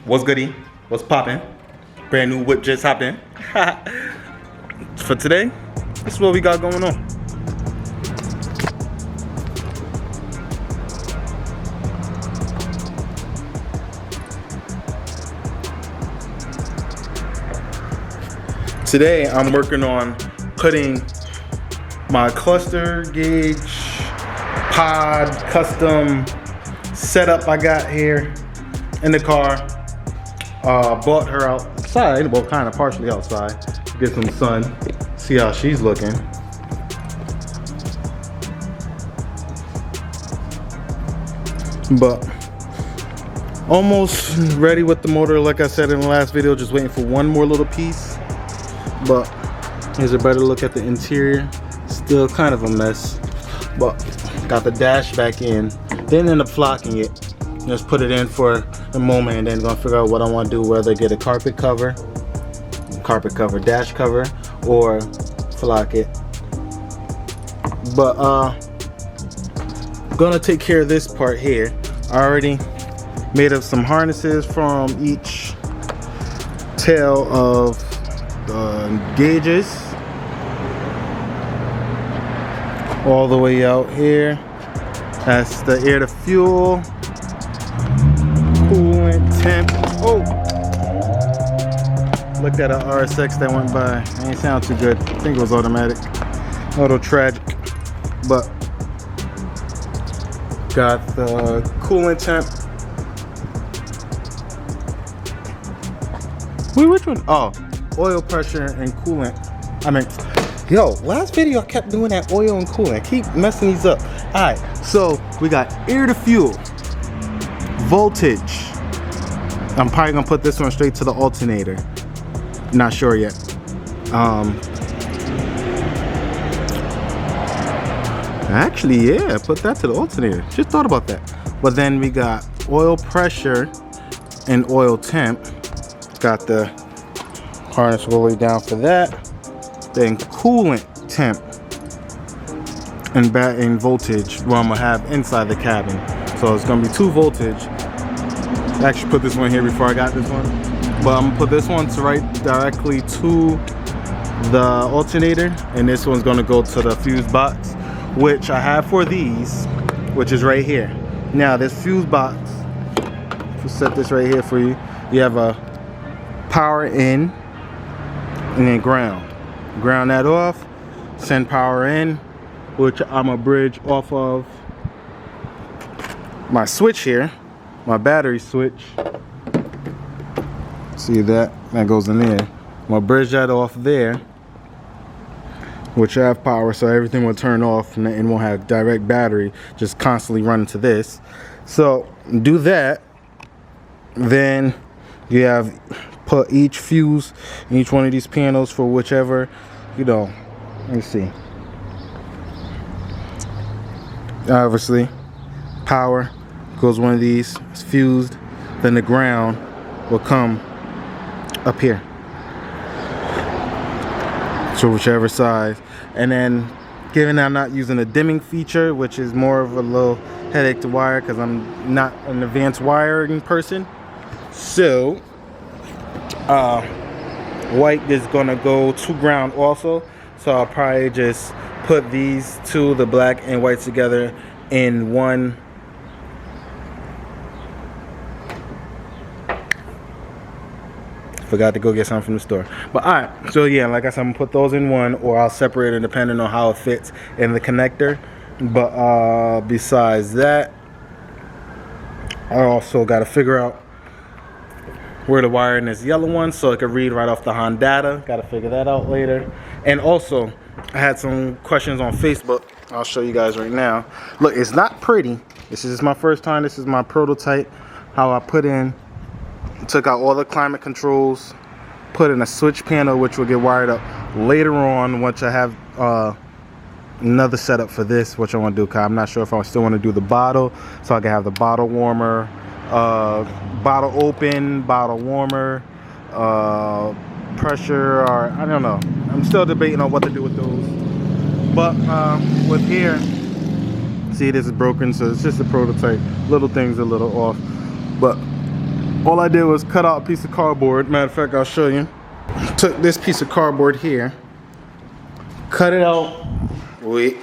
What's goody? What's poppin'? Brand new whip just hopped in. For today, this is what we got going on. Today, I'm working on putting my cluster gauge pod custom setup I got here in the car. Bought her outside, well, kind of partially outside, to get some sun, see how she's looking. But almost ready with the motor, like I said in the last video, just waiting for one more little piece. But here's a better look at the interior. Still kind of a mess, but got the dash back in. Didn't end up flocking it. Just put it in for a moment and then gonna figure out what I want to do, whether get a carpet cover, dash cover, or flock it. But gonna take care of this part here. I already made up some harnesses from each tail of the gauges all the way out here. That's the air to fuel, coolant, temp. Oh, looked at an RSX that went by. It ain't sound too good. I think it was automatic. A little tragic, but got the coolant temp. Wait, which one? Oh, oil pressure and coolant. I mean, yo, last video I kept doing that oil and coolant. I keep messing these up. All right, so we got air to fuel, voltage. I'm probably gonna put this one straight to the alternator. Not sure yet. Actually, yeah, put that to the alternator. Just thought about that. But then we got oil pressure and oil temp. Got the harness all the way down for that. Then coolant temp and voltage, what I'm gonna have inside the cabin. So it's gonna be 2 voltage. I actually put this one here before I got this one, but I'm gonna put this one to right directly to the alternator, and this one's gonna go to the fuse box, which I have for these, which is right here. Now this fuse box, we'll set this right here for you. You have a power in and then ground that off, send power in, which I'm gonna bridge off of my switch here, my battery switch. See that goes in there. I'm gonna bridge that off there, which I have power, so everything will turn off and won't have direct battery, just constantly running to this. So do that, then you have put each fuse in each one of these panels for whichever, you know, let me see. Obviously, power goes one of these, it's fused, then the ground will come up here. So whichever side. And then, given I'm not using a dimming feature, which is more of a little headache to wire because I'm not an advanced wiring person. So, white is gonna go to ground also. So I'll probably just put these two, the black and white, together in one. Forgot to go get some from the store. But alright, so yeah, like I said, I'm gonna put those in one, or I'll separate it depending on how it fits in the connector. But besides that, I also gotta figure out where to wire in this yellow one so it can read right off the Honda. Gotta figure that out later. And also, I had some questions on Facebook. I'll show you guys right now. Look, it's not pretty. This is my first time. This is my prototype. How I took out all the climate controls, put in a switch panel, which will get wired up later on once I have another setup for this, which I want to do, because I'm not sure if I still want to do the bottle, so I can have the bottle warmer, bottle open, bottle warmer, pressure, or I don't know. I'm still debating on what to do with those. But with here, see, this is broken, so it's just a prototype. Little things a little off, but all I did was cut out a piece of cardboard. Matter of fact, I'll show you. Took this piece of cardboard here, cut it out. Wait.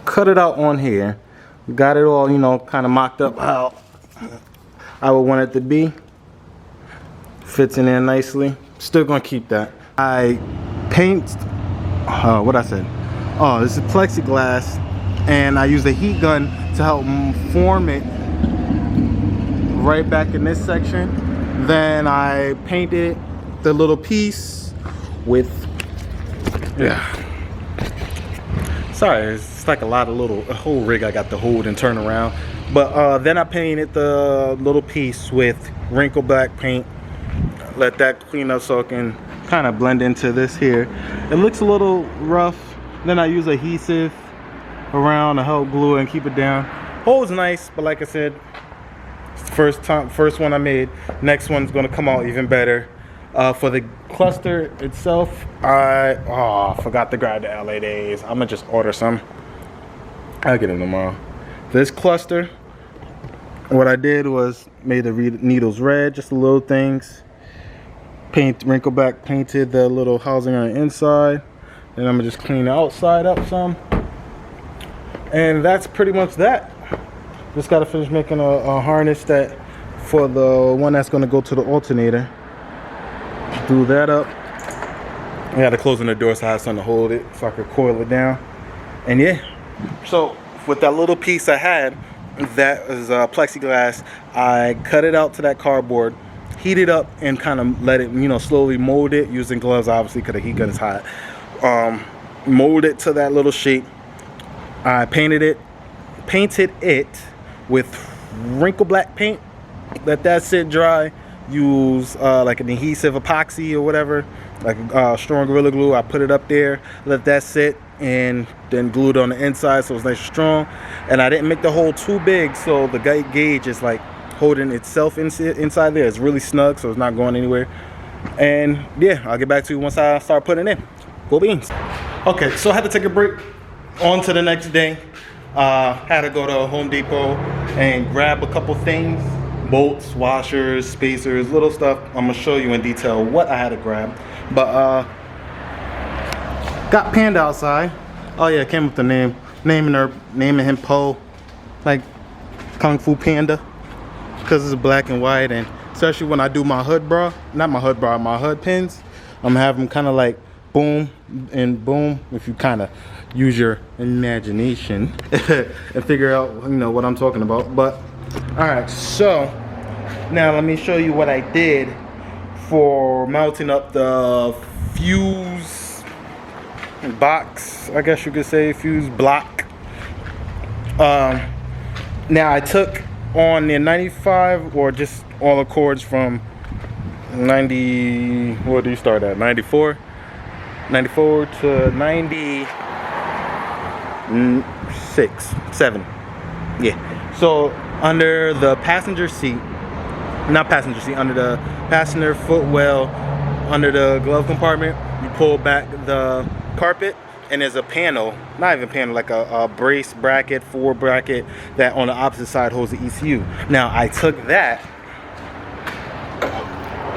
Cut it out on here. Got it all, you know, kind of mocked up how I would want it to be. Fits in there nicely. Still gonna keep that. I paint, what I said? Oh, this is plexiglass, and I use a heat gun to help form it right back in this section. Then I painted the little piece with, sorry, it's like a whole rig I got to hold and turn around. But then I painted the little piece with wrinkle black paint. Let that clean up so it can kind of blend into this here. It looks a little rough. Then I use adhesive around to help glue it and keep it down. Hole's nice, but like I said, it's the first one I made. Next one's gonna come out even better. For the cluster itself, I forgot to grab the LEDs. I'm gonna just order some. I'll get them tomorrow. This cluster, what I did was made the needles red, just the little things. Wrinkle back painted the little housing on the inside. Then I'm gonna just clean the outside up some. And that's pretty much that. Just gotta finish making a harness that for the one that's gonna go to the alternator. Do that up. I had to close in the door so I had something to hold it so I could coil it down. And yeah, so with that little piece I had, that is plexiglass, I cut it out to that cardboard, heat it up, and kind of let it, you know, slowly mold it using gloves, obviously, because the heat gun is hot. Mold it to that little shape. I painted it with wrinkle black paint. Let that sit dry. Use like an adhesive epoxy or whatever, like strong Gorilla Glue. I put it up there, let that sit, and then glued it on the inside so it's nice and strong. And I didn't make the hole too big, so the gauge is like holding itself inside there. It's really snug, so it's not going anywhere. And yeah, I'll get back to you once I start putting it in. Go beans. Okay, so I had to take a break. On to the next day. Had to go to Home Depot and grab a couple things. Bolts, washers, spacers, little stuff. I'm gonna show you in detail what I had to grab. But got Panda outside. Oh yeah, came with the naming him Po, like Kung Fu Panda, because it's black and white. And especially when I do my hood bra, not my hood bra, my hood pins, I'm gonna have them kind of like boom and boom, if you kind of use your imagination and figure out, you know, what I'm talking about. But all right, so now let me show you what I did for mounting up the fuse box, I guess you could say, fuse block. Now I took on the 95, or just all the cords from 90, what do you start at, 94 to 96, 7, yeah. So under the passenger seat, under the passenger footwell, under the glove compartment, you pull back the carpet, and there's a panel, not even panel, like a brace bracket, forward bracket, that on the opposite side holds the ECU. Now I took that.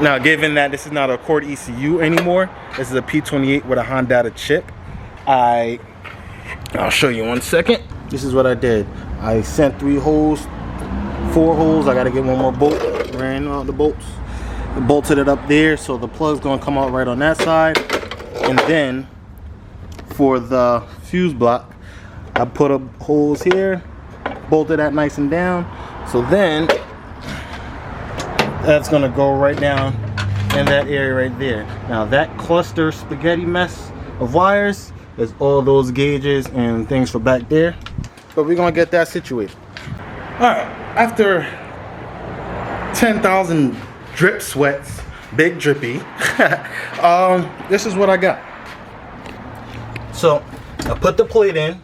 Now, given that this is not a cord ECU anymore, this is a P28 with a Honda chip. I'll show you 1 second. This is what I did. I sent 4 holes. I gotta get one more bolt. Ran out the bolts. Bolted it up there, so the plug's gonna come out right on that side. And then for the fuse block, I put up holes here, bolted that nice and down. So then that's gonna go right down in that area right there. Now that cluster spaghetti mess of wires is all those gauges and things for back there. But we're gonna get that situated. All right, after 10,000 drip sweats, big drippy, this is what I got. So I put the plate in.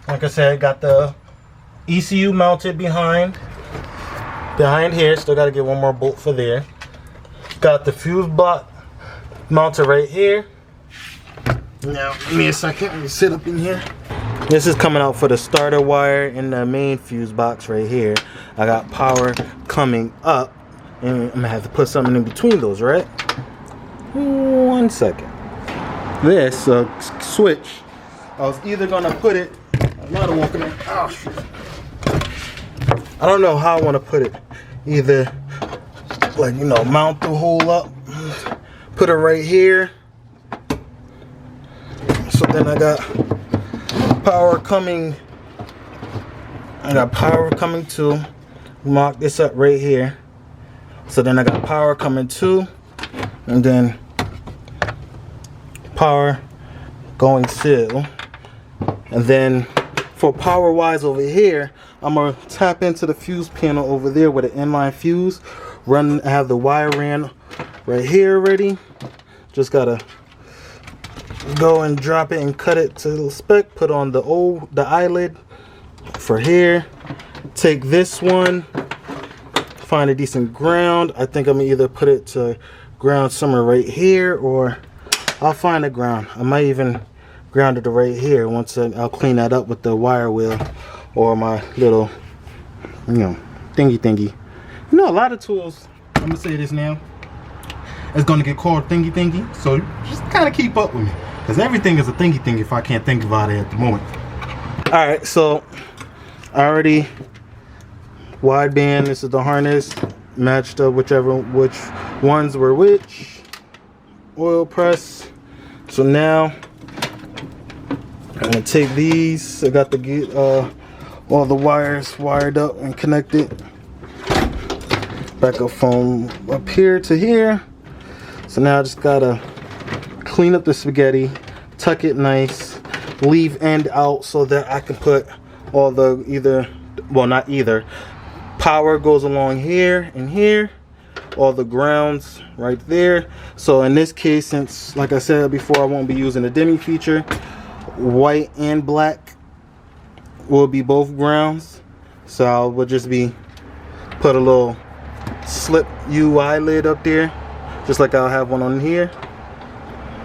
Like I said, got the ECU mounted behind here. Still got to get one more bolt for there. Got the fuse block mounted right here. Now give me a second, let me sit up in here. This is coming out for the starter wire in the main fuse box right here. I got power coming up, and I'm gonna have to put something in between those, right? 1 second. This switch, I was either gonna put it, another one coming. Oh shit. I don't know how I want to put it. Either like, you know, mount the hole up, put it right here. So then I got power coming. I got power coming to mark this up right here. So then I got power coming to, and then power going to, and then for power wise over here, I'm gonna tap into the fuse panel over there with an inline fuse. Have the wire ran right here already. Just gotta go and drop it and cut it to the spec. Put on the eyelid for here. Take this one, find a decent ground. I think I'm gonna either put it to ground somewhere right here, or I'll find a ground. I might even ground it right here. Once I'll clean that up with the wire wheel or my little, you know, thingy. You know, a lot of tools, I'm gonna say this now, it's gonna get called thingy. So just kind of keep up with me, because everything is a thingy if I can't think about it at the moment. All right, so I already wideband. This is the harness, matched up which ones were which. Oil press. So now I'm gonna take these. I got the all the wires wired up and connected. Backup phone up here to here. So now I just gotta clean up the spaghetti, tuck it nice, leave end out so that I can put all the not either. Power goes along here and here. All the grounds right there. So in this case, since like I said before, I won't be using the dimming feature, white and black will be both grounds. So I will just be put a little slip U eyelid up there, just like I'll have one on here.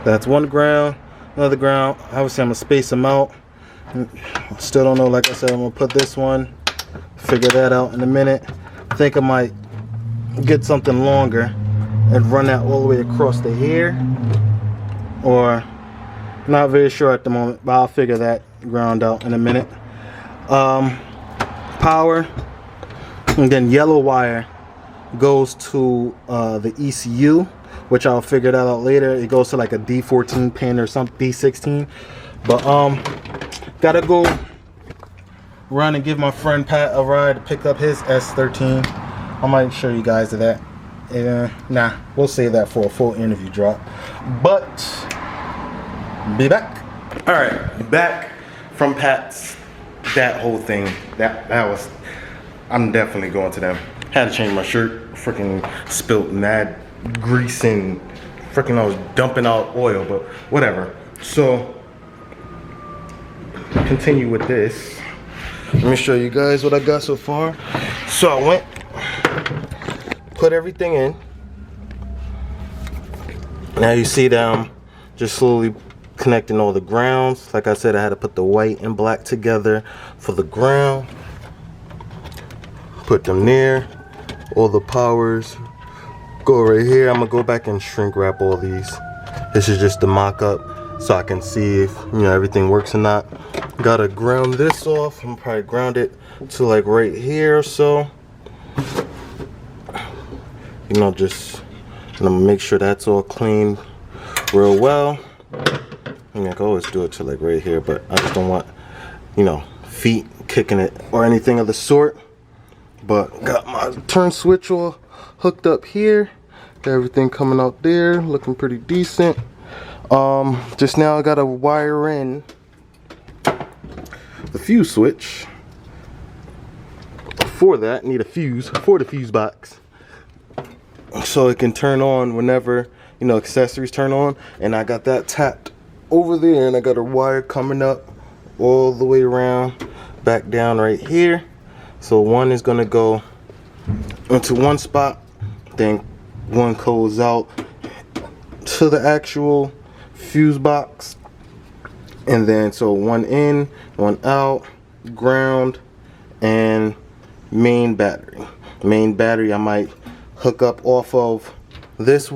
That's one ground. Another ground, obviously I'm gonna space them out. Still don't know, like I said, I'm gonna put this one, figure that out in a minute. I think I might get something longer and run that all the way across the hair, or not very sure at the moment, but I'll figure that ground out in a minute. Power, and then yellow wire goes to the ECU, which I'll figure that out later. It goes to like a D14 pin or something, D16. But gotta go run and give my friend Pat a ride to pick up his S13. I might show you guys that. Nah, we'll save that for a full interview drop. But be back. All right, back from Pat's. That whole thing, that was. I'm definitely going to them. Had to change my shirt. Freaking spilt mad grease and freaking I was dumping out oil, but whatever. So continue with this. Let me show you guys what I got so far. So I went, put everything in. Now you see that I'm just slowly connecting all the grounds. Like I said, I had to put the white and black together for the ground. Put them there. All the powers go right here. I'm gonna go back and shrink wrap all these. This is just the mock-up so I can see if, you know, everything works or not. Gotta ground this off. I'm probably ground it to like right here or so. You know, just I'm gonna make sure that's all clean real well. I mean, I can always do it to like right here, but I just don't want, you know, feet kicking it or anything of the sort. But got my turn switch all hooked up here. Got everything coming out there, looking pretty decent. Just now I gotta wire in the fuse switch. For that, need a fuse for the fuse box, so it can turn on whenever, you know, accessories turn on. And I got that tapped over there, and I got a wire coming up all the way around back down right here. So one is gonna go into one spot, then one goes out to the actual fuse box, And then so one in, one out, ground, and main battery. Main battery I might hook up off of this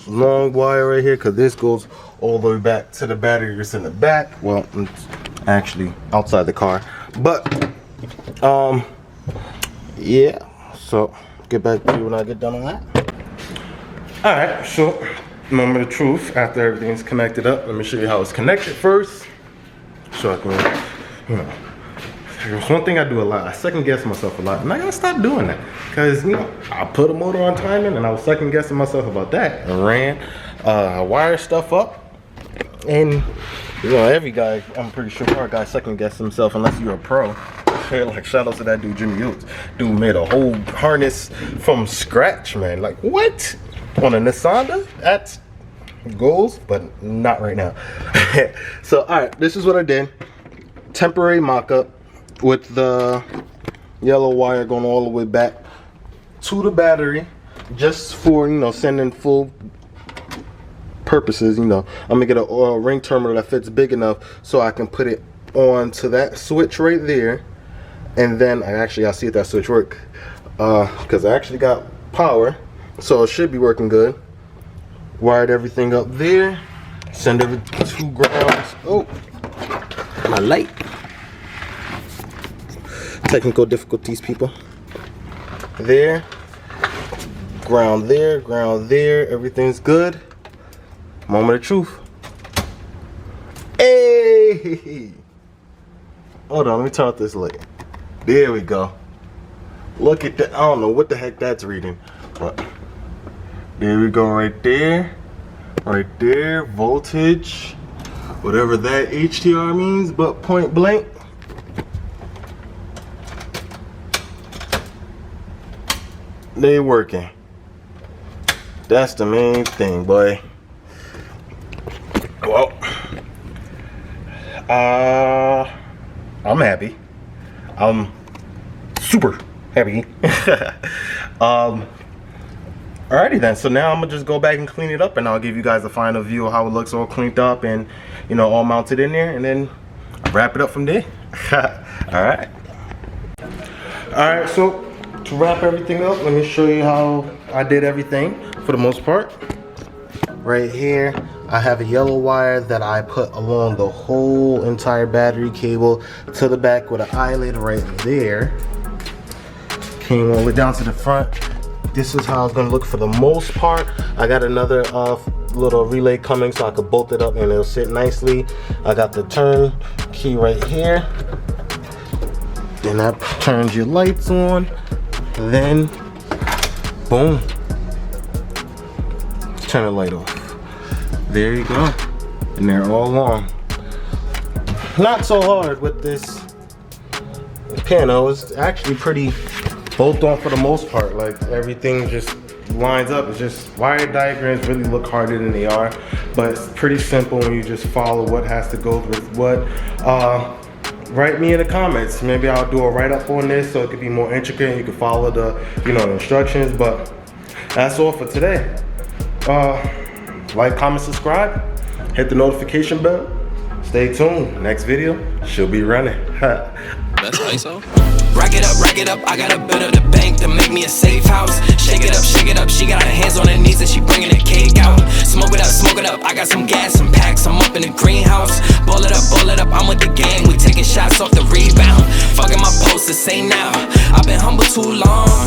long wire right here, because this goes all the way back to the battery that's in the back. Well, it's actually outside the car, but yeah, so get back to you when I get done on that. All right, so moment of truth. After everything's connected up, let me show you how it's connected first, so I can, you know, there's one thing I do a lot. I second guess myself a lot, and I gotta stop doing that, because you know I put a motor on timing, and I was second guessing myself about that. I ran, wire stuff up, and you know every guy, I'm pretty sure our guy second guess himself unless you're a pro. Like shout out to that dude Jimmy Oates. Dude made a whole harness from scratch, man. Like what? On a Nissan? That's goals, but not right now. So all right, this is what I did. Temporary mock-up with the yellow wire going all the way back to the battery, just for, you know, sending full purposes. You know, I'm gonna get a ring terminal that fits big enough so I can put it on to that switch right there, and then I'll see if that switch work, because I actually got power, so it should be working good. Wired everything up there, send every 2 grounds. Oh, my light. Technical difficulties, people. There, ground there, ground there. Everything's good. Moment of truth. Hey! Hold on, let me turn off this light. There we go. Look at that. I don't know what the heck that's reading, but there we go, right there. Right there, voltage, whatever that HTR means, but point blank. They working. That's the main thing, boy. Well, I'm happy. I'm super happy. Alrighty then, so now I'm gonna just go back and clean it up, and I'll give you guys a final view of how it looks all cleaned up and, you know, all mounted in there, and then I'll wrap it up from there. Alright, so to wrap everything up, let me show you how I did everything for the most part. Right here, I have a yellow wire that I put along the whole entire battery cable to the back with an eyelet right there. Came all the way down to the front. This is how it's gonna look for the most part. I got another little relay coming so I could bolt it up and it'll sit nicely. I got the turn key right here. Then that turns your lights on. Then, boom. Turn the light off. There you go. And they're all on. Not so hard with this piano. It's actually pretty bolt on for the most part. Like everything just lines up. It's just wire diagrams really look harder than they are, but it's pretty simple when you just follow what has to go with what. Write me in the comments. Maybe I'll do a write-up on this so it could be more intricate and you can follow the, you know, the instructions. But that's all for today. Like, comment, subscribe, hit the notification bell. Stay tuned. Next video, she'll be running. That's ISO. Rack it up, I got a bit of the bank to make me a safe house. Shake it up, she got her hands on her knees and she bringing the cake out. Smoke it up, I got some gas, some packs, I'm up in the greenhouse. Ball it up, I'm with the gang, we taking shots off the rebound. Fucking my post, the same now, I've been humble too long.